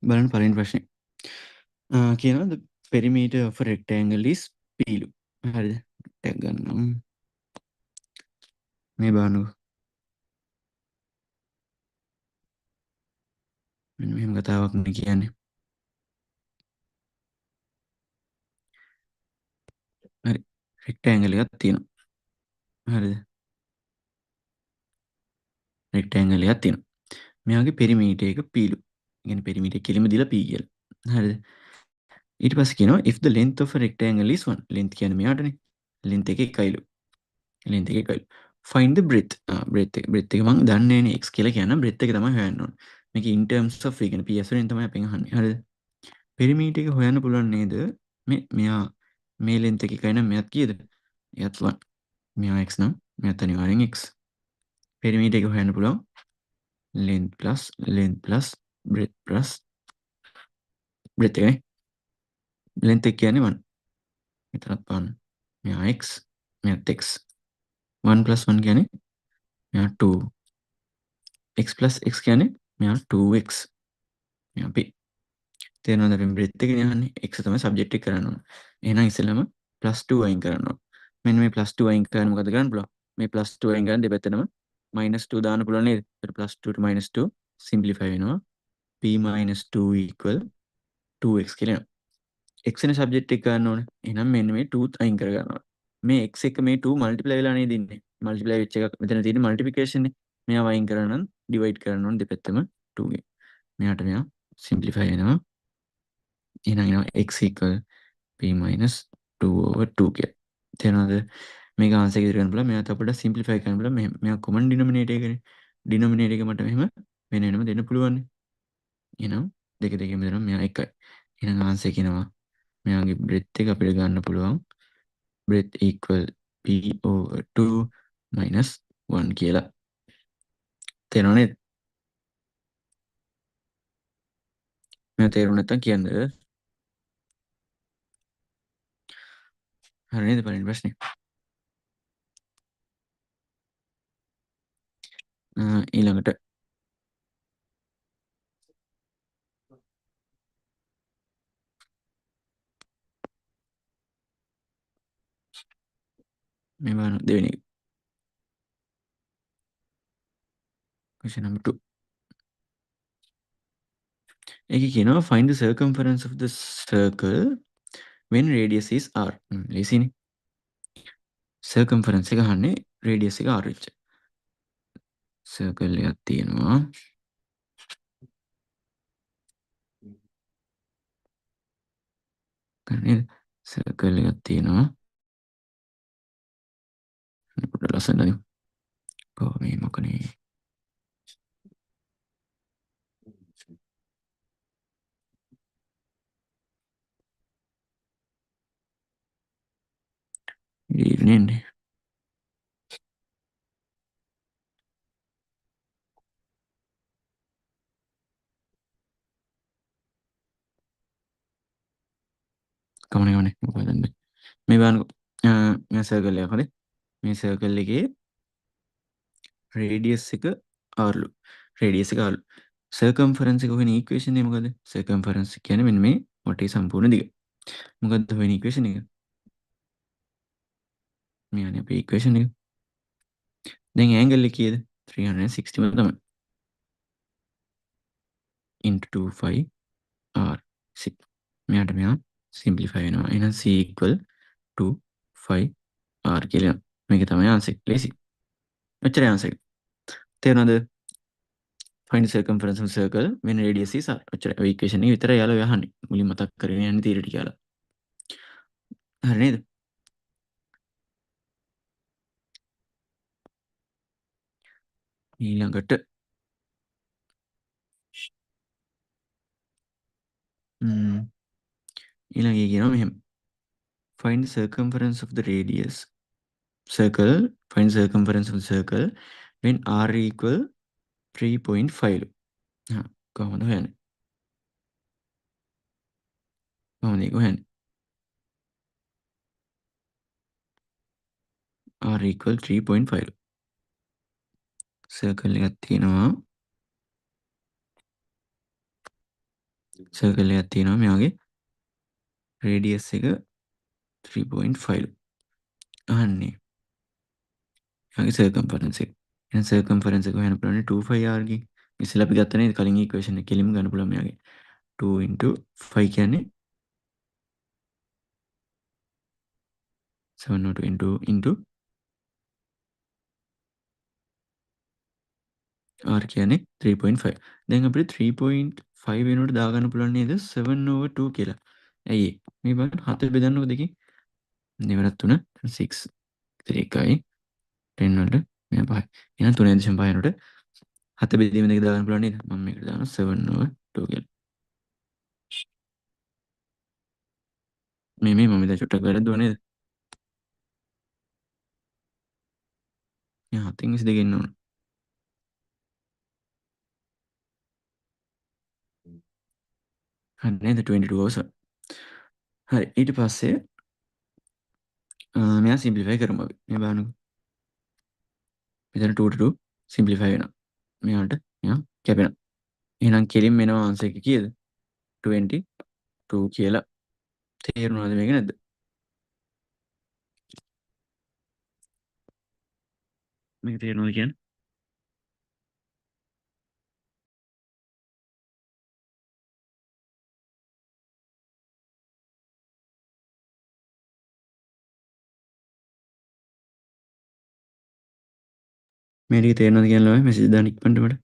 බලන්න පළවෙනි ප්‍රශ්නේ. කියනවා the perimeter of a rectangle is p ලු. හරිද? ටැග් ගන්නම්. මේ බලන්නකො. මෙන්න මෙහෙම කතාවක් නේ කියන්නේ. හරි. rectangle එකක් තියෙනවා. හරිද? rectangle එකක් තියෙනවා. මෙයාගේ perimeter එක p ලු. කියන්නේ perimeter කෙලිම දීලා p කියලා. හරිද? ඊට පස්සේ කියනවා if the length of a rectangle is 1. length කියන්නේ මෙයාටනේ. length එක එකයිලු. length එක එකයිලු. find the breadth. breadth එක මම දන්නේ නැහැ x කියලා කියන breadth එක තමයි හොයන්න ඕනේ. මේක in terms of කියන්නේ ps වලින් තමයි අපෙන් අහන්නේ. හරිද? perimeter එක හොයන්න පුළුවන් නේද? මෙයා මේ length එක එකයි නම් මෙයාත් කීයද? එයාත් 1. මෙයා x නම් මෙයාත් අනිවාර්යෙන් x. perimeter එක හොයන්න පුළුවන් length plus breadth එකනේ. length එක කියන්නේ 1. මෙතනත් 1. මෙයා x මෙයාත් x. 1 plus 1 කියන්නේ මෙයා 2. x plus x කියන්නේ මෙයා 2x. මෙයා p. තේරෙනවද? අපි බ්‍රෙත් එකනේ අහන්නේ. x තමයි සබ්ජෙක්ට් එක කරන්න ඕන. එහෙනම් ඉස්සෙල්ලාම +2 අයින් කරන්න ඕන. මෙන්න මේ +2 අයින් කරන්න මොකද කරන්න පුළුවන්? මේ +2 අයින් කරන් දෙපැත්තටම -2 දාන්න පුළුවන් නේද? ඒතර +2 to -2 සිම්ප්ලිෆයි වෙනවා. p - 2 = 2x කියලා එනවා. x නේ සබ්ජෙක්ට් එක ගන්න ඕනේ. එහෙනම් මෙන්න මේ 2 අයින් කර ගන්නවා. මේ x එක මේ 2 මල්ටිප්ලයි වෙලා නේද ඉන්නේ. මල්ටිප්ලයි වෙච්ච එකක් මෙතන තියෙන්නේ මල්ටිප්ලිකේෂන් නේ. මෙයා වයින් කරන්න නම් ඩිවයිඩ් කරන්න ඕනේ දෙපැත්තම 2 ගෙන්. මෙයාට මෙයා සිම්ප්ලිෆයි වෙනවා. එහෙනම් එනවා x = p - 2/2 කියලා. තේරෙනවද? මේක ආන්සර් එක ඉදිරි කරන්න පුළුවන්. මෙයාත් අපිට සිම්ප්ලිෆයි කරන්න පුළුවන්. මෙයා කොමන් ඩිනොමිනේටර් එකනේ. ඩිනොමිනේටර් එක මට මෙහෙම වෙනම දෙන්න පුළුවන්. එහෙනම් දෙක දෙකෙන් බෙදනවා මෙයා 1යි. එහෙනම් ආන්සර් කියනවා මෙයාගේ බ්‍රෙත් එක අපිට ගන්න පුළුවන් breadth equal p/2 - 1 කියලා. තේරෙනව නේද? මම තේරුම් නැත්තම් කියන්න. හරි නේද පළවෙනි ප්‍රශ්නේ? ඊළඟට මේ බලන්න දෙවෙනි එක. question number 2. ඒකේ කියනවා find the circumference of the circle when radius is r. ලේසිනේ. circumference එක අහන්නේ radius එක r වෙච්ච. circle එකක් තියෙනවා. නේද? circle එකක් තියෙනවා. පොඩ්ඩක් ලස්සනට මේ මොකනේ ඉන්නේ. කමනේ මොකද මේ බලන්න මේ සර්කල් එක හරි මේ සර්කල් එකේ රේඩියස් එක r ලු රේඩියස් එක r ලු සර්කම්ෆරන්ස් එක හොයන ඉක්වේෂන් එක මොකද සර්කම්ෆරන්ස් කියන්නේ මෙන්න මේ වටේ සම්පූර්ණ දිග මොකද්ද හොයන ඉක්වේෂන් එක මේ අනේ අපේ ඉක්වේෂන් එක දැන් ඇන්ගල් එක කීයද 360 තමයි into 2 r 6 මෙයාට මෙයා සිම්ප්ලිෆයි වෙනවා එහෙනම් c = 2 5 r කියලා මේක තමයි ආන්සර් ලේසි මෙච්චරයි ආන්සර් තේරුණාද find the circumference of a circle when radius is r. ඔච්චරයි. ඔය ඉක්වේෂන් එක විතරයි යාළුවෝ අහන්නේ. මුලින් මතක් කරගෙන යන්න තීරට කියලා. හරි නේද? ඊළඟට ඊළඟ එක කියනවා මෙහෙම. Find the circumference of the radius circle. Find the circumference of the circle when r equal 3.5. කොහොමද හොයන්නේ? කොහොමද ඒක හොයන්නේ? r equal 3.5. circle එකක් තියෙනවා. සර්කල් එකක් තියෙනවා මෙයාගේ රේඩියස් එක 3.5 අහන්නේ යාගේ සර්කම්ෆරන්ස් එක. එහෙනම් සර්කම්ෆරන්ස් එක හොයන්න පුළුවන් 2πr ගේ. ඉස්සෙල්ලා අපි ගත්තනේ කලින් ඉක්වේෂන් එක කෙලින්ම ගන්න පුළුවන් මෙයාගේ 2 5 කියන්නේ 702 into R කියන්නේ 3.5. දැන් අපිට 3.5 වෙනුවට දාගන්න පුළුවන් නේද 7/2 කියලා. ඇයි ඒ? මේ බලන්න 7 බෙදන්නකො දෙකෙන්. දෙවරක් 3 6 3 1යි 10 වලට මෙයා 5. එහෙනම් 3.5 වෙනුවට 7 බෙදීම දෙක දාගන්න පුළුවන් නේද? මම මේකට දානවා 7/2 කියලා. මේ මම දැන් චුට්ටක් වැරද්දුවා නේද? මෙයා 7න් 22 ඉන්න ඕන. හරි නේද 22 hours. හරි ඊට පස්සේ මෙයා සිම්ප්ලිෆයි කරමු අපි. මේ බලන්නකෝ. මෙතන 2 to 2 සිම්ප්ලිෆයි වෙනවා. මෙයා කැපෙනවා. එහෙනම් කෙලින් වෙනවා ආන්සර් එක කීයද? 22 කියලා. තේරුණාද මේක නැද්ද? මේක තේරුණාද කියන්නේ? මේ ටික තේරුණාද කියලා ඔය මෙසේජ් දාන්න ඉක්මනට මට.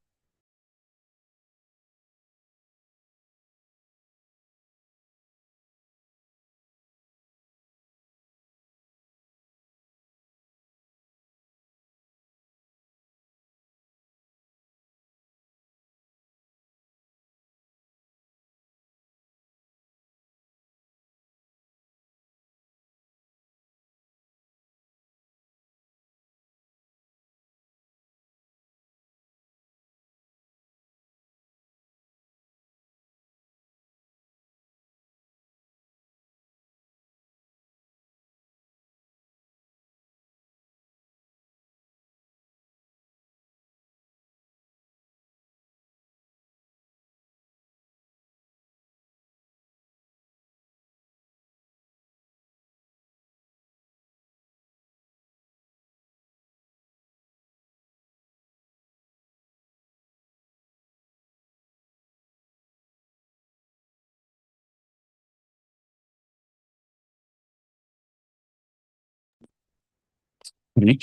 හරිනේ.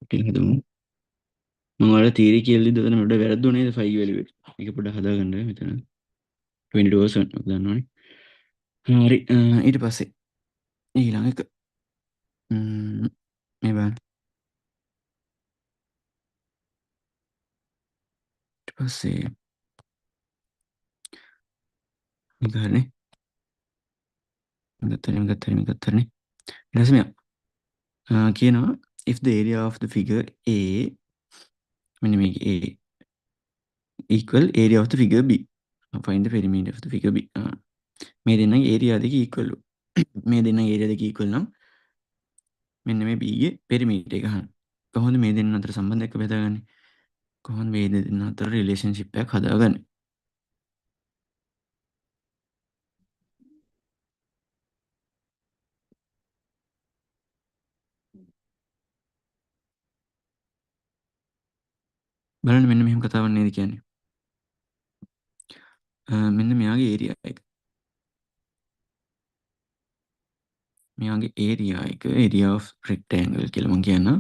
ටික හදමු. මම ඔයාලට තීරි කියලා දීද්දි ඔතන මට වැරද්දුවා නේද 5 වැලියු එක. මේක පොඩ්ඩක් හදාගන්න මෙතන 22% ඔක දන්නවනේ. හරි ඊට පස්සේ ඊළඟ එක මේ බලන්න. ඊට පස්සේ මේක හරිනේ. ගත්ත හරිනේ. ඊට පස්සේ මෙයා කියනවා if the area of the figure A මෙන්න මේක A equal area of the figure B. Find the perimeter of the figure B. මේ දෙන්නගේ ඒරියා දෙක equal. මේ දෙන්නගේ ඒරියා දෙක equal නම් මෙන්න මේ B ගේ perimeter එක අහන්න. කොහොමද මේ දෙන්න අතර සම්බන්ධයක් බෙදාගන්නේ? කොහොමද මේ දෙන්න අතර රිලේෂන්ෂිප් එකක් හදාගන්නේ? බලන්න මෙන්න මෙහෙම කතාවක් නේද කියන්නේ. මෙන්න මෙයාගේ ඒරියා එක. මෙයාගේ ඒරියා එක ඒරියා of rectangle කියලා මම කියනවා.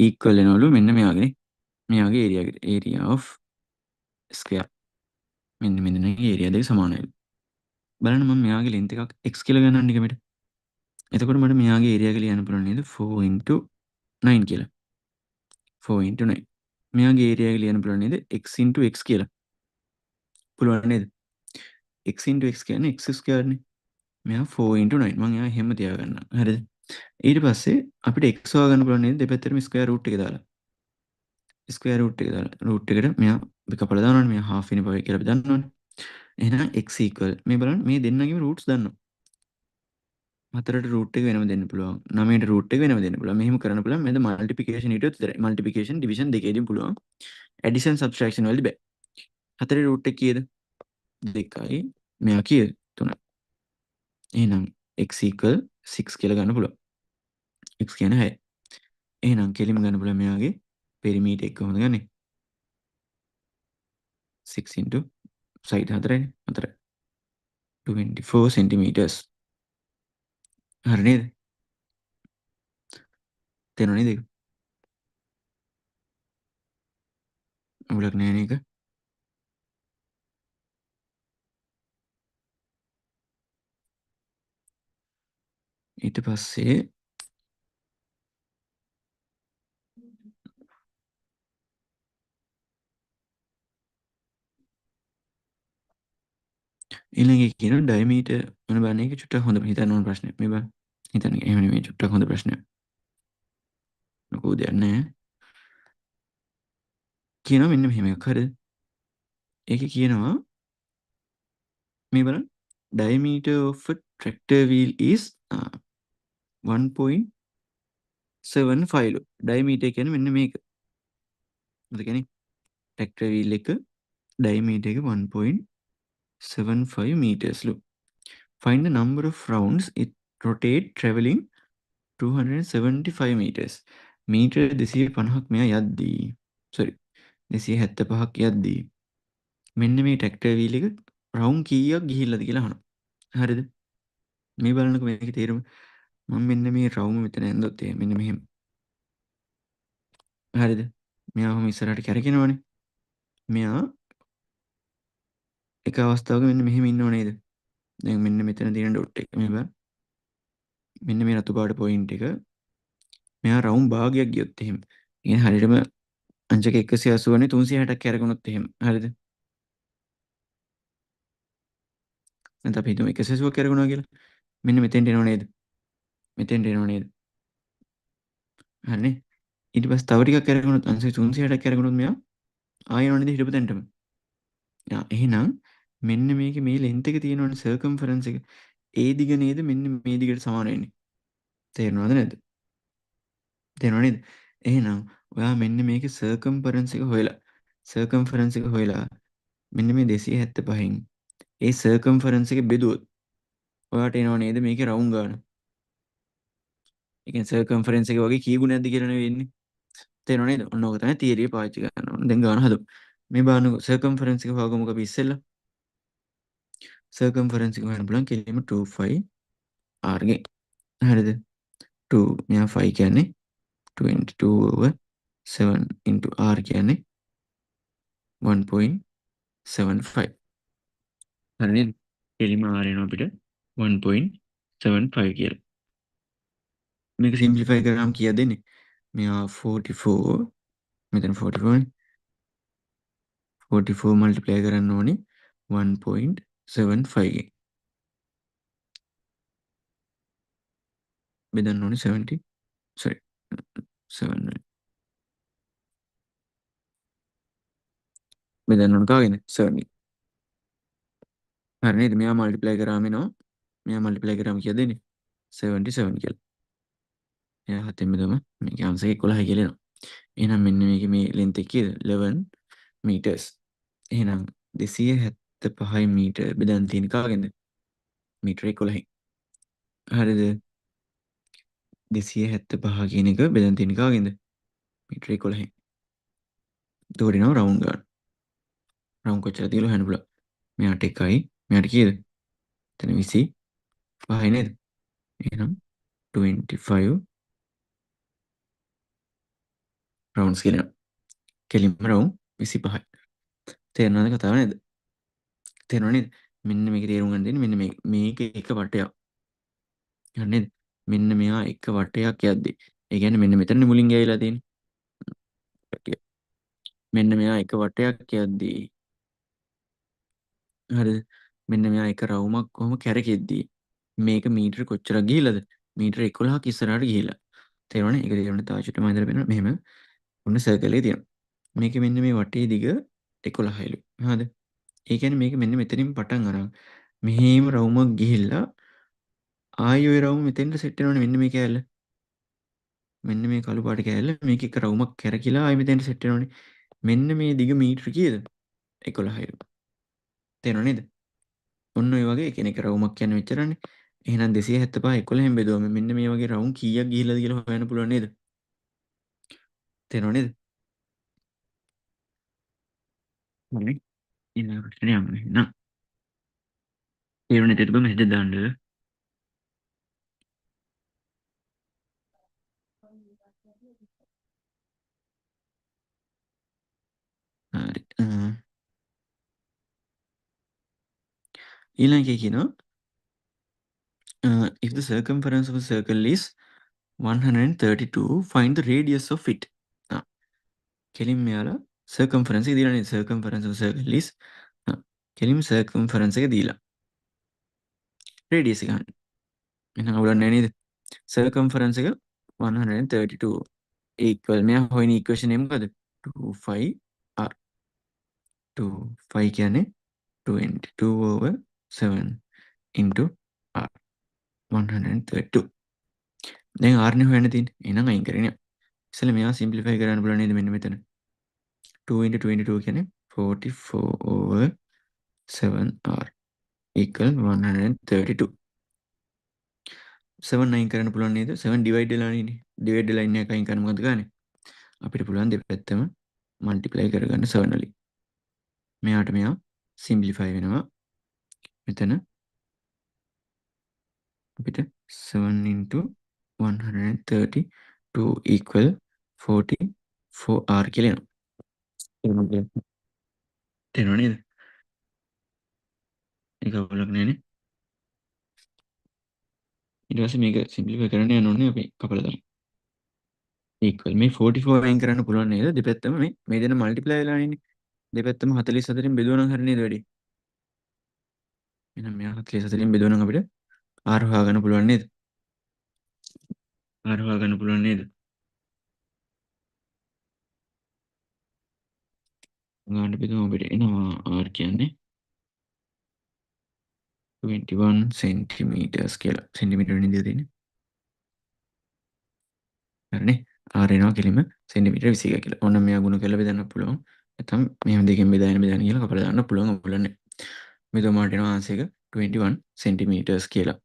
equal වෙනවලු මෙන්න මෙයාගේ ඒරියා of square. මෙන්න මේ ඒරියා දෙක සමානයි. බලන්න මම මෙයාගේ length එකක් x කියලා ගන්නවනේ නිකමෙට. එතකොට මට මෙයාගේ ඒරියා එක ලියන්න පුළුවන් නේද 4 into 9 කියලා. 4 into 9. මෙයාගේ ඒරියා එක ලියන්න පුළුවන් නේද x into x කියලා. පුළුවන් නේද? x into x කියන්නේ x square නේ. මෙයා 4 into 9 මම එයා එහෙම තියාගන්නම්. හරිද? ඊට පස්සේ අපිට x හොයාගන්න පුළුවන් නේද දෙපැත්තටම ස්ක්වයර් රූට් එක දාලා. ස්ක්වයර් රූට් එක දාලා රූට් එකට මෙයා අපි කපලා දානවනේ මෙයා half වෙන බව කියලා අපි දන්නවනේ. එහෙනම් x equal මේ බලන්න මේ දෙන්නගේම රූට්ස් දන්නවා. 4ට රූට් එක වෙනම දෙන්න පුළුවන්. 9ට රූට් එක වෙනම දෙන්න පුළුවන්. මෙහෙම කරන්න පුළුවන්. මෙතන මල්ටිප්ලිකේෂන් ඊට විතරයි. මල්ටිප්ලිකේෂන් ඩිවිෂන් දෙකේදීම පුළුවන්. ඇඩිෂන් සබ්ස්ට්‍රැක්ෂන් වලදී බෑ. 4ේ රූට් එක කීයද? 2යි මෙයා කීයද 3යි. එහෙනම් x equal 6 කියලා ගන්න පුළුවන්. x කියන්නේ 6. එහෙනම් කෙලිම ගන්න පුළුවන් මෙයාගේ පෙරිමීටර් එක කොහොමද ගන්නේ? 6 into side 4නේ 4. 24 centimeters. හරි නේද? තේරුණා නේද? උගලක් නෑ නේක. ඊට පස්සේ ඊළඟ එක කියනවා ඩයමීටර් මොන බලන එක චුට්ටක් හොඳ හිතන්න ඕන ප්‍රශ්නයක්. මේ බලන්න. හිතන්න එහෙම නෙමෙයි චුට්ටක් හොඳ ප්‍රශ්නයක්. ලොකු දෙයක් නෑ. කියනවා මෙන්න මෙහෙම එකක් හරිද? ඒකේ කියනවා මේ බලන්න diameter of a tractor wheel is 1.75. diameter කියන්නේ මෙන්න මේක. මොකද කියන්නේ tractor wheel එක diameter එක 1.75 meters ලු. Find the number of rounds it rotate traveling 275 meters. Metre 250ක් මෙයා යද්දී sorry 275ක් යද්දී මෙන්න මේ ට්‍රැක්ටර් වීල් එක රවුන්ඩ් කීයක් ගිහිල්ලාද කියලා අහනවා. හරිද? මේ බලන්නකෝ මේකේ තේරුම. මම මෙන්න මේ රවුම මෙතන ඇඳොත් මෙන්න මෙහෙම. හරිද? මෙයාම ඉස්සරහට කැරකෙනවනේ. මෙයා එක අවස්ථාවක මෙන්න මෙහෙම ඉන්නව නේද? දැන් මෙන්න මෙතන තියෙන ඩොට් එක මේ බලන්න. මෙන්න මේ රතු පාට පොයින්ට් එක මෙයා රවුම් භාගයක් ගියොත් එහෙම. ඉතින් හරියටම අංශක 180 නේ 360ක් කැරගුණොත් එහෙම. හරිද? නැත්නම් අපි හිතමු 180ක් කැරගුණා කියලා. මෙන්න මෙතෙන්ට එනව නේද? මෙතෙන්ට එනව නේද? හරිනේ. ඊට පස්සේ තව ටිකක් කැරගුණොත් අංශක 360ක් කැරගුණොත් මෙයා ආයෙ එනව නේද හිටපු තැනටම. එහෙනම් මෙන්න මේකේ මේ ලෙන්ත් එක තියෙනවනේ සර්කම්ෆරන්ස් එක. ඒ දිග නේද මෙන්න මේ දිගට සමාන වෙන්නේ. තේරෙනවද නැද්ද? තේරෙනව නේද? එහෙනම් ඔයා මෙන්න මේකේ සර්කම්ෆරන්ස් එක හොයලා මෙන්න මේ 275න් ඒ සර්කම්ෆරන්ස් එක බෙදුවොත් ඔයාට එනව නේද මේකේ රවුන්ඩ් ගාන. ඒ කියන්නේ සර්කම්ෆරන්ස් එක වගේ කී ගුණයක්ද කියලා නෙවෙයි එන්නේ. තේරෙනව නේද? ඔන්න ඕක තමයි තියරිය පාවිච්චි කරන්න ඕනේ. දැන් ගාන හදමු. මේ බලන්නකෝ සර්කම්ෆරන්ස් එක හොයාගමුකෝ අපි ඉස්සෙල්ලා. සර්කම්ෆරන්ස් එක හොයන්න බලන්න කෙලින්ම 25 r ගේ. හරිද? 2 මෙයා 5 කියන්නේ 22 over 7 into r කියන්නේ 1.75. හරි නේද? කෙලින්ම r එනවා අපිට 1.75 කියලා. මේක සිම්ප්ලිෆයි කරාම කීයද දෙන්නේ? මෙයා 44 මෙතන 44 නේ. 44 මල්ටිප්ලයි කරන්න ඕනේ 1.75 ගෙන්. බෙදන්න ඕනේ 70 sorry 7 බෙදන්න ඕනේ කාගෙන්ද? 7. හරි නේද? මෙයා මල්ටිප්ලයි කරාම එනවා. මෙයා මල්ටිප්ලයි කරාම කීයද දෙන්නේ? 77 කියලා. එයා හතෙන් බෙදුවම මේකේ ආන්සර් 11 කියලා එනවා. එහෙනම් මෙන්න මේකේ මේ ලෙන්ත් එක කීයද? 11 meters. එහෙනම් 275 මීටර් බෙදන්න තියෙන කාගෙන්ද? මීටර 11න්. හරිද? 275 කියන එක බෙදන්න තියෙන කාගෙන්ද? මීටර 11න්. එතකොට එනවා රවුන්ඩ් ගන්න. රවුන්ඩ් කොච්චරද කියලා හොයන්න පුළුවන්. මෙයාට 1යි මෙයාට කීයද? එතන 25 නේද? එහෙනම් 25 රවුන්ඩ්ස් කියනවා. කෙලින්ම රවුන්ඩ් 25යි. තේරෙනවද කතාව නේද? තේරෙනව නේද? මෙන්න මේක තේරුම් ගන්න දෙන්නේ මෙන්න මේක එක වටයක්. හරි නේද? මෙන්න මෙයා එක වටයක් යද්දි. ඒ කියන්නේ මෙන්න මෙතන මුලින් ගෑවිලා තියෙන්නේ. මෙන්න මෙයා එක වටයක් යද්දි. හරිද? මෙන්න මෙයා එක රවුමක් කොහොම කැරකෙද්දි මේක මීටර කොච්චරක් ගිහිලාද? මීටර 11ක් ඉස්සරහට ගිහිලා. තේරුණානේ? ඒක තේරුණා තාම චුට්ටක් මම ඉදලා පෙන්නනවා. මෙහෙම ඔන්න සර්කල් එකේ තියෙනවා. මේකේ මෙන්න මේ වටේ දිග 11යිලු. හරිද? ඒ කියන්නේ මේක මෙන්න මෙතනින් පටන් අරන් මෙහෙම රවුමක් ගිහිල්ලා ආයෙ ඔය රවුම මෙතෙන්ට සෙට් වෙනවනේ මෙන්න මේ කෑල්ල. මෙන්න මේ කළු පාට කෑල්ල මේක එක රවුමක් කැරකිලා ආයෙ මෙතෙන්ට සෙට් වෙනවනේ. මෙන්න මේ දිග මීටර කීයද? 11යිලු. තේරුණා නේද? ඔන්න ඔය වගේ එකිනෙක රවුමක් කියන්නේ මෙච්චරනේ. එහෙනම් 275 11න් බෙදුවම මෙන්න මේ වගේ රවුම් කීයක් ගිහිලාද කියලා හොයන්න පුළුවන් නේද? තේරුණා නේද? හරි. ඊළඟ ප්‍රශ්නේ යමු එහෙනම්. තේරුණේ නැතිව මෙහෙද දාන්න. හරි. ඊළඟ එකේ කියනවා if the circumference of a circle is 132, find the radius of it. කෙලින් මෙයාලා circumference එක දීලානේ circumference of a circle is කෙලින් circumference එක දීලා radius එක ගන්න. එහෙනම් අවුලක් නැහැ නේද? circumference එක 132 equal මෙයා හොයන equation එක මොකද? 25r 25 කියන්නේ 22 over 7 into r 132. දැන් r නේ හොයන්න තියෙන්නේ. එහෙනම් අයින් කරගෙන යන්න. ඉතින් මෙයා simplify කරන්න පුළුවන් නේද මෙන්න මෙතන. 2 into 22 කියන්නේ 44 over 7r equal 132. 7 අයින් කරන්න පුළුවන් නේද? 7 divide වෙලා නේ. divide වෙලා ඉන්න එක අයින් කරන්න මොකද කරන්නේ? අපිට පුළුවන් දෙපැත්තම multiply කරගන්න 7 වලින්. මෙයාට මෙයා simplify වෙනවා. මෙතන අපිට 7 into 132 equal 44r කියලා එනවා. තේරුණා නේද? ඒක අවුලක් නෑනේ. ඊට පස්සේ මේක simplify කරන්න යන්න ඕනේ අපි කපලා දාන්න. equal මේ 44 අයින් කරන්න පුළුවන් නේද? දෙපැත්තම මේ දෙන multiply වෙලා ඉන්නේ. දෙපැත්තම 44න් බෙදුවා නම් හරිය නේද වැඩි? එහෙනම් මෙයා 44න් බෙදුවා නම් අපිට r හොයාගන්න පුළුවන් නේද? r හොයාගන්න පුළුවන් නේද? ගන්න බෙදුවම අපිට එනවා r කියන්නේ 21 centimeters කියලා. සෙන්ටිමීටර වෙන ඉඳලා තියෙන්නේ. හරිනේ. r එනවා කෙලින්ම සෙන්ටිමීටර 21 කියලා. ඕන මෙයා ගුණ කරලා බෙදන්න පුළුවන්. නැත්නම් මෙහෙම දෙකෙන් බෙදාගෙන කියලා කපලා දාන්න පුළුවන් ඕගොල්ලන්. මේ තමයි එනවා ආන්සර් එක 21 centimeters කියලා.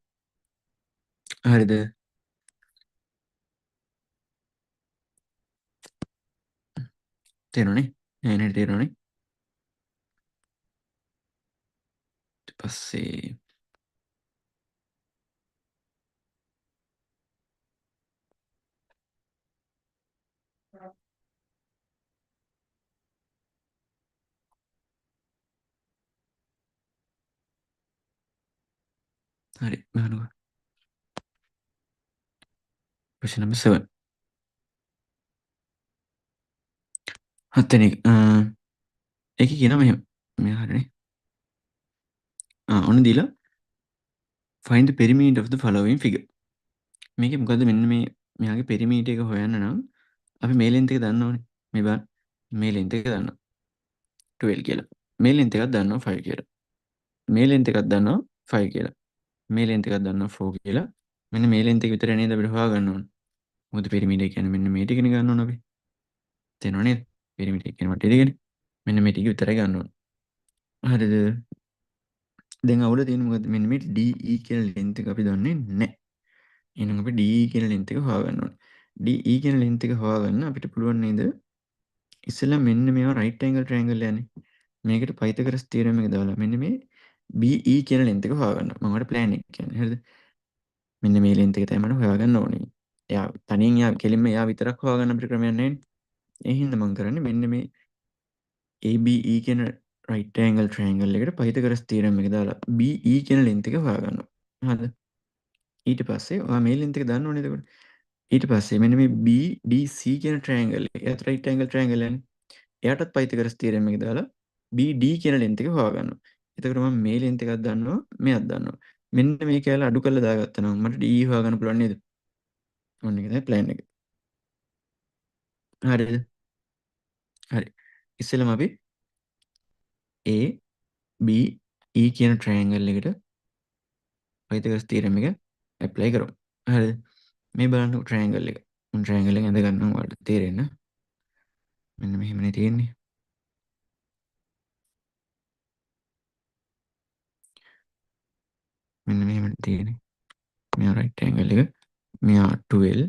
හරිද? තේරුණේ? නෑ තේරුණේ? ඊට පස්සේ හරි බලනවා. question number 7. හත්වෙනි ඒකේ කියනවා මෙහෙම. මේ හරිනේ. ඔන්න දීලා find the perimeter of the following figure. මේකේ මොකද්ද මෙන්න මේ මෙයාගේ perimeter එක හොයන්න නම් අපි මේ length එක දන්න ඕනේ. මේ බලන්න. මේ length එක දන්නවා 12 කියලා. මේ length එකක් දන්නවා 5 කියලා. මේ length එකක් දන්නවා 5 කියලා. මේ length එකක් දන්නවා 4 කියලා. මෙන්න මේ length එක විතරයි නේද අපිට හොයාගන්න ඕනේ. මොකද perimeter කියන්නේ මෙන්න මේ ටිකනේ ගන්න ඕනේ අපි. තේරෙනව නේද? perimeter කියන්නේ මට ඉතින් මෙන්න මේ ටික විතරයි ගන්න ඕනේ. හරිද? දැන් අවුල තියෙන්නේ මොකද්ද? මෙන්න මේ DE කියන length එක අපි දන්නේ නැහැ. එහෙනම් අපි DE කියන length එක හොයාගන්න ඕනේ. DE කියන length එක හොයාගන්න අපිට පුළුවන් නේද? ඉස්සෙල්ලා මෙන්න මේවා right angle triangle යන්නේ. මේකට Pythagoras theorem එක දාලා මෙන්න මේ BE කියන length එක හොයාගන්න. මම ඔයාලට plan එක කියන්නේ. හරිද? මෙන්න මේ length එක තමයි මම හොයාගන්න ඕනේ. එයා තනියෙන් එයා කෙලින්ම එයා විතරක් හොයාගන්න අපිට ක්‍රමයක් නැහැ. ඒ හින්දා මම කරන්නේ මෙන්න මේ ABE කියන right angle triangle එකට Pythagoras theorem එක දාලා BE කියන length එක හොයාගන්නවා. හරිද? ඊට පස්සේ ඔයා මේ length එක දන්න ඕනේ එතකොට. ඊට පස්සේ මෙන්න මේ BDC කියන triangle එක. එයාත් right angle triangle යන්නේ. එයාටත් Pythagoras theorem එක දාලා BD කියන length එක හොයාගන්නවා. එතකොට මම මේ length එකක් දන්නවා, මෙයක් දන්නවා. මෙන්න මේ කැලේ අඩු කරලා දාගත්තා නම් මට DE හොයාගන්න පුළුවන් නේද? ඔන්න ඒක තමයි plan එක. හරිද? හරි. ඉස්සෙල්ලාම අපි A B E කියන triangle එකට Pythagoras theorem එක apply කරමු. හරිද? මේ බලන්න triangle එක. මම triangle එක ඇඳ ගන්නවා ඔයාලට තේරෙන්න. මෙන්න මෙහෙමනේ තියෙන්නේ. මෙන්න මෙහෙම තියෙන්නේ. මෙයා රයිට් ඇන්ගල් එක. මෙයා 12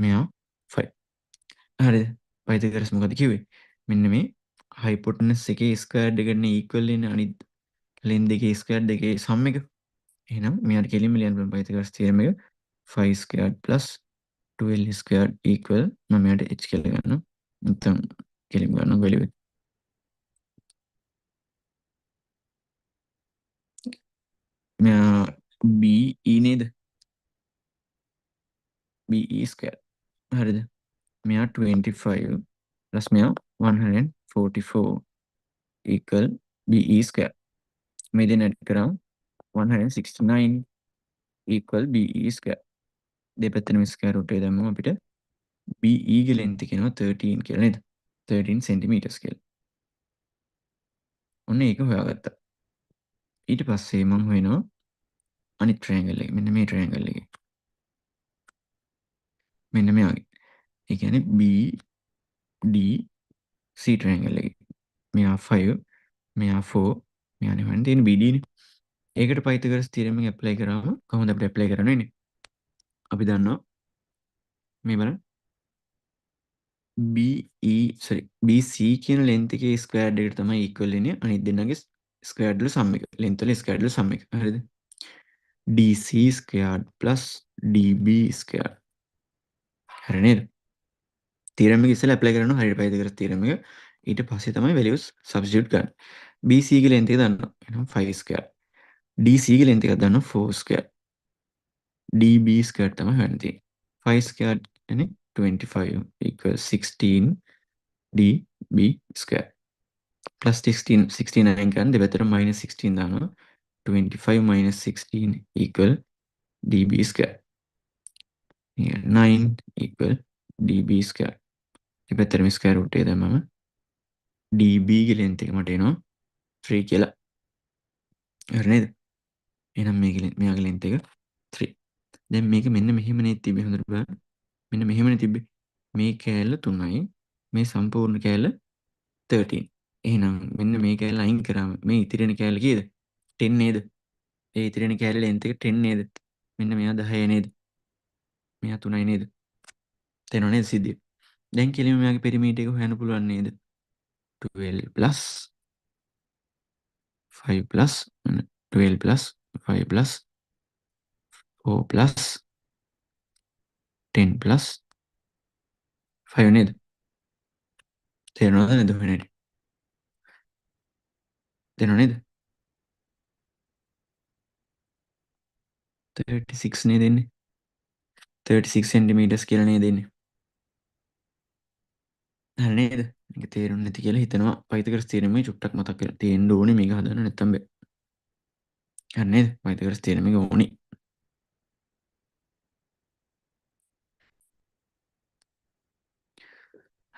මෙයා 5. හරිද? පයිතගරස් මොකද කිව්වේ? මෙන්න මේ හයිපොටනස් එකේ ස්ක්වයර් එකට ඉක්වල් වෙන අනිත් ලෙන් දෙකේ ස්ක්වයර් දෙකේ සම් එක. එහෙනම් මෙයාට කෙලින්ම ලියන්න පුළුවන් පයිතගරස් තියරම් එක 5 ස්ක්වයර් ප්ලස් 12 ස්ක්වයර් ඉක්වල් මම මෙයාට h කියලා ගන්නවා. නැත්නම් කෙලින්ම ගන්නවා වැලියු එක. මෙයා be නේද? be square. හරිද? මෙයා 25 ප්ලස් මෙයා 144 equal be square. මේ දෙන ඇඩ් කරාම 169 equal be square. දෙපැත්තටම ස්ක්වයර් රූට් එක දැම්මම අපිට be ගේ length කියනවා 13 කියලා නේද? 13 centimeters කියලා. ඔන්න ඒක හොයාගත්තා. ඊට පස්සේ මම හොයනවා අනිත් ට්‍රයැන්ගල් එක. මෙන්න මේ ට්‍රයැන්ගල් එකේ. මෙන්න මෙයාගේ. ඒ කියන්නේ BDC ට්‍රයැන්ගල් එකේ. මෙයා 5 මෙයා 4 මෙයා නෙවෙයි තියෙන BD නේ. ඒකට පයිතගරස් තියරම් එක ඇප්ලයි කරාම කොහොමද අපිට ඇප්ලයි කරන්න වෙන්නේ? අපි දන්නවා මේ බලන්න BC කියන ලෙන්ත් එකේ ස්ක්වයර් එකට තමයි ඉක්වල් වෙන්නේ අනිත් දෙන්නගේ ස්ක්වයර් වල සම් එක. ලෙන්ත් වල ස්ක්වයර් වල සම් එක. හරිද? DC square plus DB square. හරි නේද? තියරම් එක ඉස්සෙල්ලා ඇප්ලයි කරනවා හරියට පයිතගරස් තියරම් එක. ඊට පස්සේ තමයි වැලියුස් සබ්ස්ටිටියුට් කරන්නේ. BC ගේ ලෙන්ත් එක දන්නවා. එහෙනම් 5 ස්ක්වයර්. DC ගේ ලෙන්ත් එකක් දන්නවා 4 ස්ක්වයර්. DB ස්ක්වයර් තමයි හොයන්න තියෙන්නේ. 5 ස්ක්වයර් කියන්නේ 25 equals 16 DB square. plus 16 69 kan දෙපැත්තට minus 16 දානවා 25 minus 16 equal db square. 9 equal db square. දෙපැත්තටම square root එක දැම්මම db ගේ length එක මට එනවා 3 කියලා. හරි නේද? එහෙනම් මෙයාගේ length එක 3. දැන් මේක මෙන්න මෙහෙමනේ තිබ්බේ හොඳට බලන්න. මෙන්න මෙහෙමනේ තිබ්බේ. මේ කෑල්ල 3යි. මේ සම්පූර්ණ කෑල්ල 13. එහෙනම් මෙන්න මේ කෑල්ල අයින් කරාම මේ ඉතිරෙන කෑල්ල කීයද? 10 නේද? ඒ ඉතිරෙන කෑල්ල length එක 10 නේද? මෙන්න මෙයා 10 නේද? මෙයා 3යි නේද? තේරෙනව නේද සිද්ධිය? දැන් කෙලින්ම මෙයාගේ පෙරිමීටර් එක හොයන්න පුළුවන් නේද? 12 plus 5 plus 12 plus 5 plus 4 plus 10 plus 5 නේද? තේරෙනවද නේද හොයන්න හැටි? තේරෙනව නේද? 36 නේද එන්නේ? 36 centimeters කියලා නේද එන්නේ? හරි නේද? මේක තේරුම් නැති කියලා හිතනවා. පයිතගරස් තියරමේ චුට්ටක් මතක් කරලා තියෙන්න ඕනේ මේක හදන්න නැත්තම් බෑ. හරි නේද? පයිතගරස් තියරමේ ඕනේ.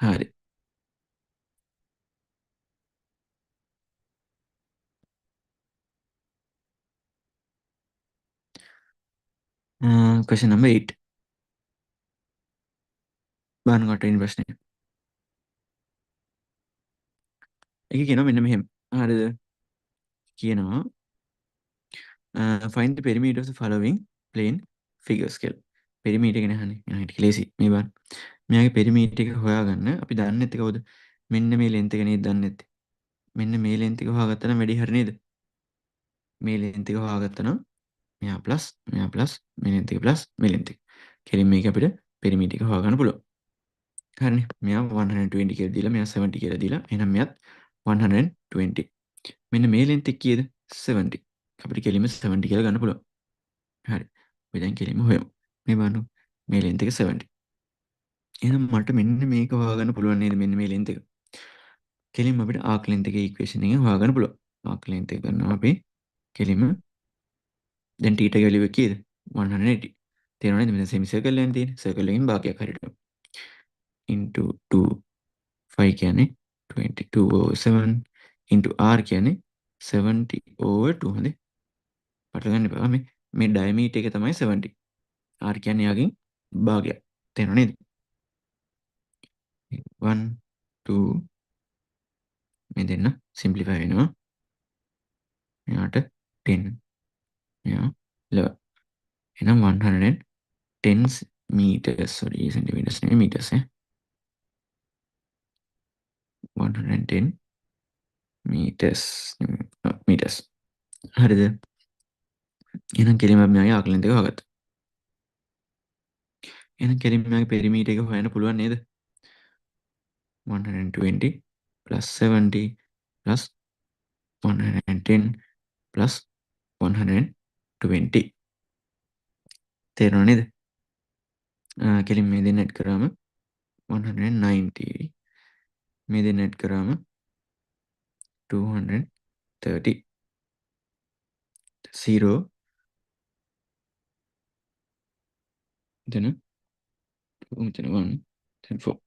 හරි. question number 8. බලන්න කට්ටියගේ ප්‍රශ්නය. ඒක කියනවා මෙන්න මෙහෙම. හරිද? කියනවා find the perimeter of the following plane figures කියලා. පෙරිමීටර් ගැන අහන්නේ. එහෙනම් හිට ලේසි. මේ බලන්න. මෙයාගේ පෙරිමීටර් එක හොයාගන්න අපි දන්නේ නැත්තේ කවුද? මෙන්න මේ length එක නේද දන්නේ නැත්තේ. මෙන්න මේ length එක හොයාගත්තා නම් වැඩි හරිය නේද? මේ length එක හොයාගත්තා නම් මෙයා ප්ලස් මෙයා ප්ලස් මේ length එක ප්ලස් මේ length එක. කෙලින් මේක අපිට පෙරිමීටර් එක හොයාගන්න පුළුවන්. හරිනේ. මෙයා 120 කියලා දීලා මෙයා 70 කියලා දීලා එහෙනම් මෙයාත් 120. මෙන්න මේ length එක කීයද? 70. අපිට කෙලින්ම 70 කියලා ගන්න පුළුවන්. හරි. අපි දැන් කෙලින්ම හොයමු. මේ බලන්න. මේ length එක 70. එහෙනම් මට මෙන්න මේක හොයාගන්න පුළුවන් නේද? මෙන්න මේ length එක. කෙලින්ම අපිට arc length එකේ equation එකෙන් හොයාගන්න පුළුවන්. arc length එක ගන්නවා අපි කෙලින්ම දැන් θ ගේ value එක කීයද? 180. තේරෙනවද? මෙතන semi circle එකෙන් තියෙන්නේ. circle එකෙන් භාගයක් හරියට. into 2 5 කියන්නේ 22/7 into r කියන්නේ 70/2 හොඳේ. පටල ගන්න එපා මේ ඩයමීටර් එක තමයි 70. r කියන්නේ යාගෙන් භාගයක්. තේරෙනව නේද? 1 2 මේ දෙන්න සිම්ප්ලිෆයි වෙනවා. මෙයාට 10. මෙයා 11. එහෙනම් 110 meters, sorry centimeters නෙවෙයි meters ඈ. 110 meters meters. හරිද? එහෙනම් කෙලින්ම අපි මෙයාගේ ආකලන දෙක හොයාගත්තා. එහෙනම් කෙලින්ම මෙයාගේ පෙරිමීටර් එක හොයන්න පුළුවන් නේද? 120 plus 70 plus 110 plus 120. තේරෙනව නේද? කෙලින් මේ දෙන්න ඇඩ් කරාම 190, මේ දෙන්න ඇඩ් කරාම 230. 0 then 2 then 1 then 4.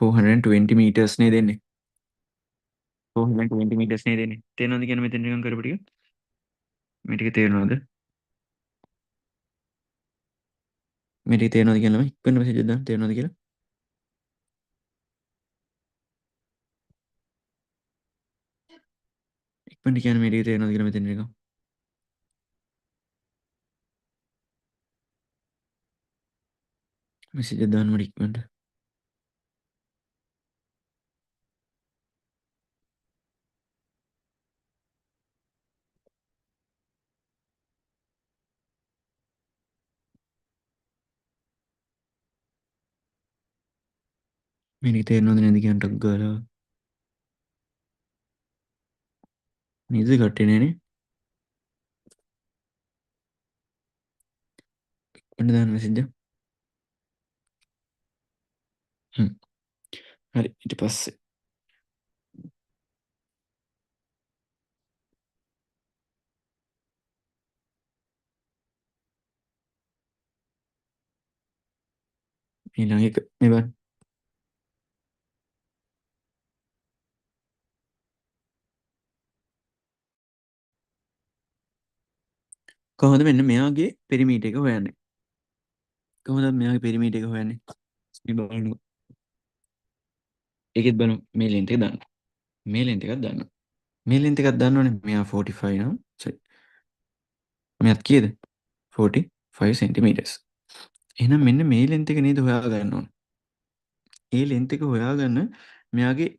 420 meters නේ දෙන්නේ. 420 meters නේ දෙන්නේ. තේරෙනවද කියන්නේ මෙතන නිකන් කරපු ටික? මේ ටික තේරෙනවද? මේ ටික තේරෙනවද කියලා ළමයි? ඉක්මනට මෙසේජ් එකක් දාන්න තේරෙනවද කියලා? ඉක්මනට කියන්න මේ ටික තේරෙනවද කියලා මෙතන නිකන්. මෙසේජ් එකක් දාන්න මට ඉක්මනට. මේ ටික තේරෙනවද නැද්ද කියන්න ටක් ගාලා. නේද කට්ටිය නේනේ? ඉක්මනට දාන්න මෙසේජ් එක. හ්ම්. හරි ඊට පස්සේ ඊළඟ එක මේ බලන්න. කොහොමද මෙන්න මෙයාගේ පෙරිමීටර් එක හොයන්නේ? කොහොමද මෙයාගේ පෙරිමීටර් එක හොයන්නේ? මේ බලන්න. ඒකෙත් බලමු මේ ලෙන්ත් එක දාන්න. මේ ලෙන්ත් එකක් දාන්න. මේ ලෙන්ත් එකක් දාන්නවනේ. මෙයා 45 නම් sorry. මෙයාත් කීයද? 45 centimeters. එහෙනම් මෙන්න මේ ලෙන්ත් එක නේද හොයා ගන්න ඕන. ඒ ලෙන්ත් එක හොයාගන්න මෙයාගේ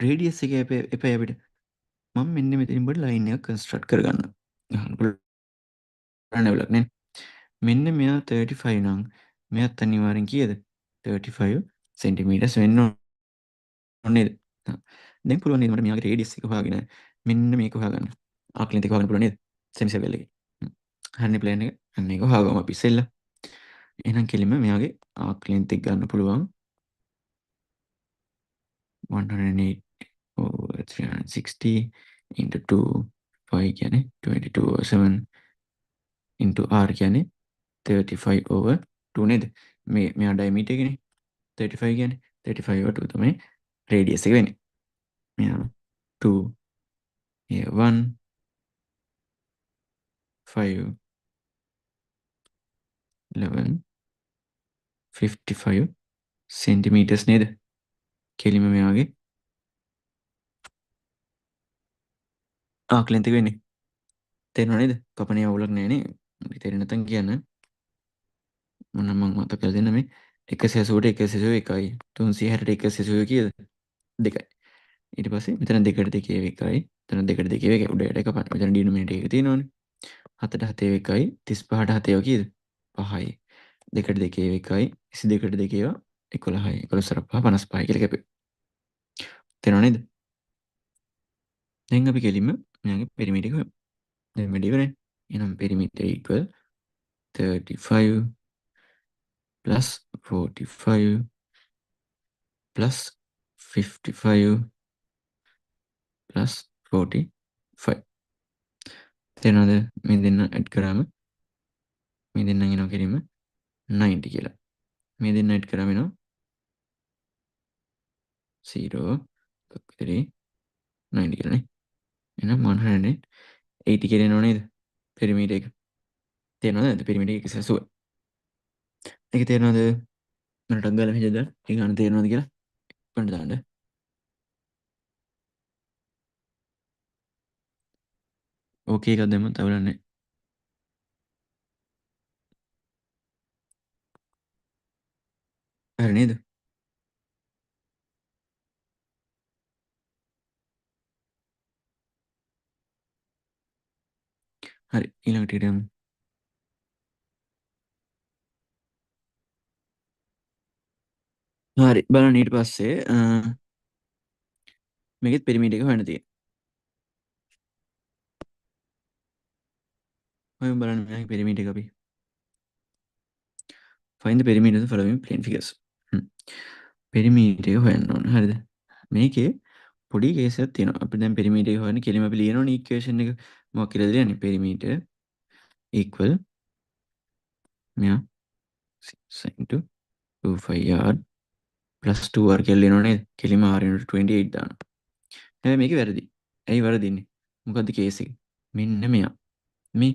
රේඩියස් එක එපයි අපිට. මම මෙන්න මෙතනින් බඩ ලයින් එකක් කන්ස්ට්‍රක්ට් කරගන්න. ගන්න පුළුවන් නේද? නේ. මෙන්න මෙයා 35 නම් මෙයාත් අනිවාර්යෙන් කීයද? 35 centimeters වෙන්න ඕන නේද? දැන් පුළුවන් නේද මට මෙයාගේ රේඩියස් එක හොයාගෙන මෙන්න මේක හොයාගන්න. ආක් ලෙන්ත් එක හොයාගන්න පුළුවන් නේද? සෙමි සර්කල් එකේ. හරිනේ ප්ලෑන් එක. අන්න ඒක හොයාගමු අපි ඉස්සෙල්ලා. එහෙනම් කෙලින්ම මෙයාගේ ආක් ලෙන්ත් එක ගන්න පුළුවන් 180 over 360 into 2 5 කියන්නේ 22 over 7 into r කියන්නේ 35 over 2 නේද? මෙයා ඩයමීටර් එකනේ 35 කියන්නේ 35 over 2 තමයි රේඩියස් එක වෙන්නේ. මෙයා 2 here 1 5 11 55 centimeters නේද? කෙලින්ම මෙයාගේ ආක් ලෙන්ත් එක වෙන්නේ. තේරෙනව නේද? කපනේ අවුලක් නැහැ නේ. තේරෙන්නේ නැත්නම් කියන්න. මොන මං මතක කරලා දෙන්න මේ 180ට 181යි 360ට 180 කීයද? 2යි. ඊට පස්සේ මෙතන 2ට 2 1යි. මෙතන 2ට 2 1 උඩ යට එක පාන. මෙතන ඩිනොමිනේටර් එක තියෙනවනේ. 7ට 7 1යි 35ට 7 කීයද? 5යි. 2ට 2 1යි 22ට 2 11යි. 11 සර 5 55යි කියලා කැපේ. තේරෙනව නේද? දැන් අපි කෙලින්ම මෙයාගේ පෙරිමීටර් එක හොයමු. දැන් වැඩි ඉවරයි. එහෙනම් පෙරිමීටර් equal 35 plus 45 plus 55 plus 45. තේරෙනවද? මේ දෙන්න ඇඩ් කරාම මේ දෙන්න එනවා කෙලින්ම 90 කියලා. මේ දෙන්න ඇඩ් කරාම එනවා 0 3 90 කියලා නේ. එහෙනම් 180 කියලා එනව නේද? පෙරිමීටර් එක. තේරෙනවද නැද්ද? පෙරිමීටර් එක සැසුව. ඒක තේරෙනවද? මට ටක් ගාලා මෙහෙද දාන්න. ඒ ගන්න තේරෙනවද කියලා? පොඩ්ඩක් දාන්න. ඕකේ එකක් දැම්මත් අවුලක් නැහැ. හරි නේද? හරි ඊළඟට යමු. හරි බලන්න ඊට පස්සේ මේකෙත් පිරමීඩ් එක හොයන්න තියෙනවා. ඔයම බලන්න මේ පිරමීඩ් එක අපි find the perimeter of the following plane figures. පිරමීඩ් එක හොයන්න ඕන. හරිද? මේකේ පොඩි කේසයක් තියෙනවා. අපි දැන් පිරමීඩ් එක හොයන්න කෙලිම අපි ලියනවනේ ඉක්වේෂන් එක මොකක් කියලාද ලියන්නේ? පිරමීඩ් equal මෙයා 6 into 2 5 r plus 2r කියලා ලියනව නේද? කෙලිම r into 28 දානවා. හැබැයි මේක වැරදි. ඇයි වරදින්නේ? මොකද්ද කේස් එක? මෙන්න මෙයා. මේ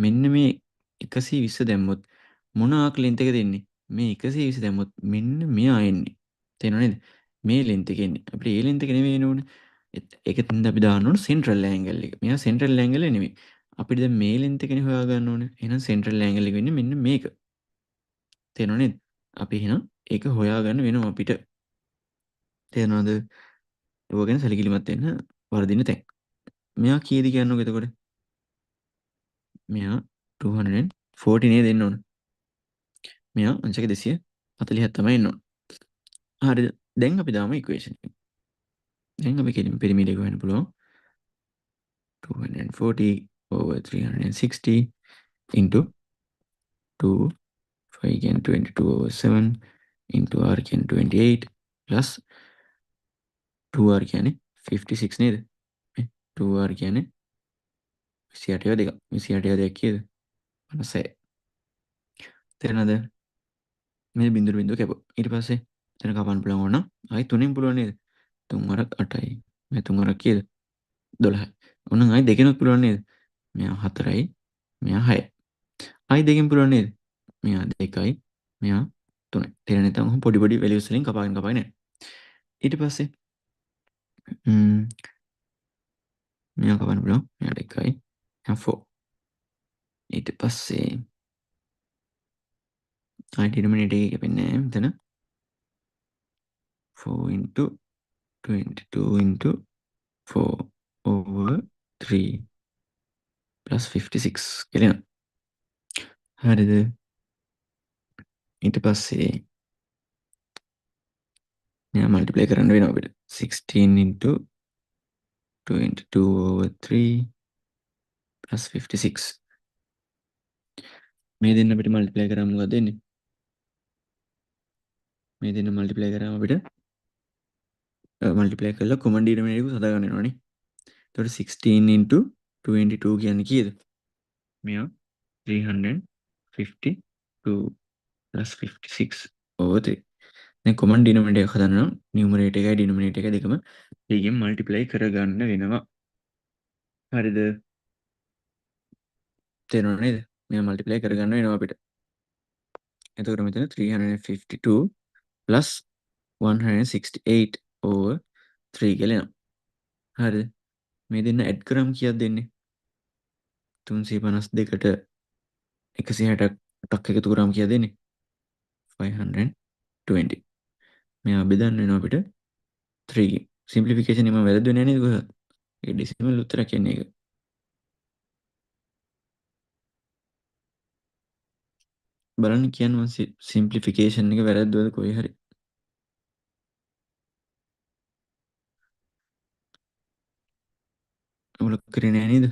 මෙන්න මේ 120 දැම්මොත් මොන ආක් ලෙන්ත් එක දෙන්නේ? මේ 120 දැම්මොත් මෙන්න මෙයා එන්නේ. තේරෙනව නේද? මේ ලෙන්ත් එක එන්නේ. අපිට ඒ ලෙන්ත් එක නෙමෙයි එන්න ඕනේ. ඒකෙන්ද අපි දාන්න ඕනේ සෙන්ට්‍රල් ඇන්ගල් එක. මෙයා සෙන්ට්‍රල් ඇන්ගල් එක නෙමෙයි. අපිට දැන් මේ ලෙන්ත් එකනේ හොයා ගන්න ඕනේ. එහෙනම් සෙන්ට්‍රල් ඇන්ගල් එක වෙන්නේ මෙන්න මේක. තේරෙනව නේද? අපි එහෙනම් ඒක හොයාගන්න වෙනවා අපිට. තේරෙනවද? ඕක ගැන සැලකිලිමත් වෙන්න වර්ධින තැන්. මෙයා කීයද කියන්නකො එතකොට? මෙයා 240 නේද එන්න ඕන. මෙයා අංශක 240ක් තමයි එන්න ඕන. හරිද? දැන් අපි දාමු ඉක්වේෂන් එක. දැන් අපි කෙලින් පිරමීඩ එක හොයන්න පුළුවන්. 240 over 360 into 2 5 can 22 over 7 into r can 28 plus 2r කියන්නේ 56 නේද? 2r කියන්නේ 28 දෙක. 28 දෙක කීයද? 56. තේරෙනවද? මේ බිඳුවට බිඳුව කැපුවා. ඊට පස්සේ එතන කපන්න පුළුවන් ඕන නම් ආයි 3න් පුළුවන් නේද? 3 වරක් 8යි. මේ 3 වරක් කීයද? 12යි. ඕනනම් ආයි 2කිනුත් පුළුවන් නේද? මෙයා 4යි. මෙයා 6යි. ආයි 2කින් පුළුවන් නේද? මෙයා 2යි. මෙයා 3යි. තේරෙන්නේ නැත්නම් ඔහොම පොඩි පොඩි වැලියුස් වලින් කපාගෙන කපාගෙන යන්න. ඊට පස්සේ මෙයා කපන්න පුළුවන්. මෙයාට 1යි. මෙයා 4. ඊට පස්සේ ආයි ඩිනොමිනේටර් එකේ කැපෙන්නේ නැහැ මෙතන. 4 into 22 into 4 over 3 plus 56 කියලා එනවා. හරිද? ඊට පස්සේ මෙයා මල්ටිප්ලයි කරන්න වෙනවා අපිට. 16 into 22 over 3 plus 56. මේ දෙන්න අපිට මල්ටිප්ලයි කරාම මොකක්ද එන්නේ? මේ දෙන්න මල්ටිප්ලයි කරාම අපිට මල්ටිප්ලයි කරලා කොමන් ඩිනොමිනේටර් එක හදා ගන්න වෙනවනේ. එතකොට 16 into 22 කියන්නේ කීයද? මෙයා 352 plus 56 over 3. දැන් කොමන් ඩිනොමිනේටර් එක හදන්න නම් නියුමරේටර් එකයි ඩිනොමිනේටර් එක දෙකම දෙකෙන් මල්ටිප්ලයි කරගන්න වෙනවා. හරිද? තේරුණා නේද? මෙයා මල්ටිප්ලයි කරගන්න වෙනවා අපිට. එතකොට මෙතන 352 plus 168 over 3 කියලා එනවා. හරිද? මේ දෙන්න ඇඩ් කරාම කීයද දෙන්නේ? 352ට 160ක් එකතු කරාම කීයද දෙන්නේ? 520. මෙයා බෙදන්න වෙනවා අපිට 3 කින්. සිම්ප්ලිෆිකේෂන් එක මම වැරද්දුවේ නෑ නේද කොහෙවත්? ඒ ඩෙසිමල් උත්තරයක් එන්නේ ඒක. බලන්න කියන්න මම සිම්ප්ලිෆිකේෂන් එක වැරද්දුවද කොහේ හරි. ඔයාලා කරේ නෑ නේද?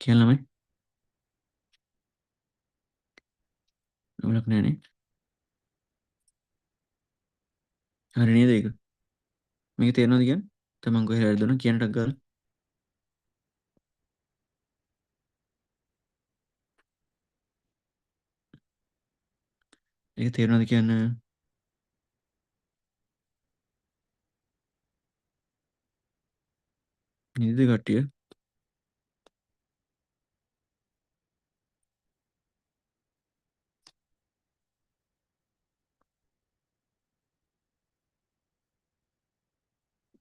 කියන්න ළමයි. ඔයාලක් නෑනේ. හරි නේද ඒක? මේක තේරෙනවද කියන්නේ? තමන් කොහේ හරි වැරදුනා කියන්න ටක් ගාලා. ඒක තේරෙනවද කියන්න? නිදිද කට්ටිය?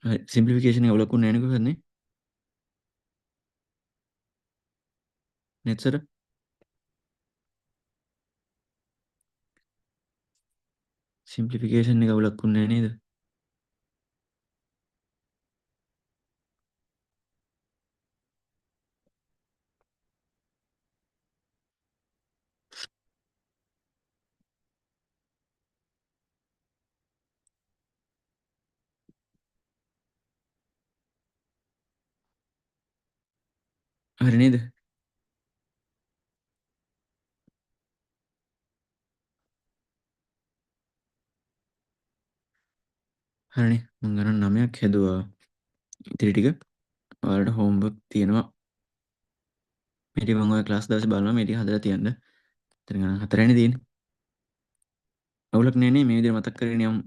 හරි සිම්ප්ලිෆිකේෂන් එක අවුලක් වුණේ නැහැ නේ කොහොමද නෙට්සර සිම්ප්ලිෆිකේෂන් එක අවුලක් වුණේ නැහැ නේද? හරි නේද? හරිනේ මම ගණන් 9ක් හැදුවා. ඉතිරි ටික ඔයාලට හෝම්වර්ක් තියෙනවා. මේ ටික මම ඔය ක්ලාස් දාසේ බලනවා මේ ටික හදලා තියන්න. එතන ගණන් 4නේ තියෙන්නේ. අවුලක් නෑ නේ මේ විදිහට මතක් කරගෙන යමු.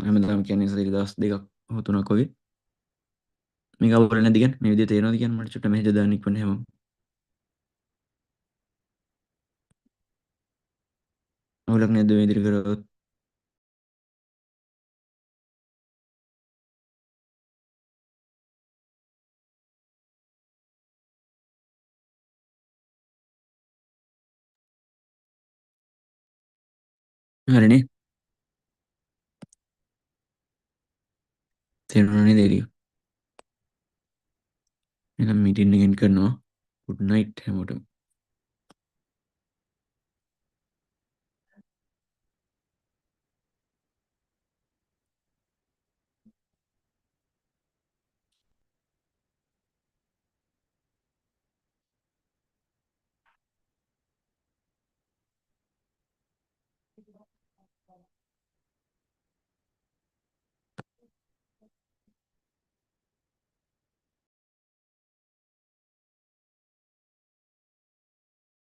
හැමදාම කියන්නේ සතියේ දවස් දෙකක් හෝ තුනක් වගේ. මේක අවුල නැද්ද කියන්නේ? මේ විදිහට තේරෙනවද කියන්නේ මට චුට්ට මෙහෙද දාන්න ඉක්මන හැමෝම. අවුලක් නැද්ද මේ විදිහට කරවුවොත්? හරිනේ. තේරුණා නේද ඒ ටික? එහෙනම් මීටින් එක එන්ඩ් කරනවා. good night හැමෝටම.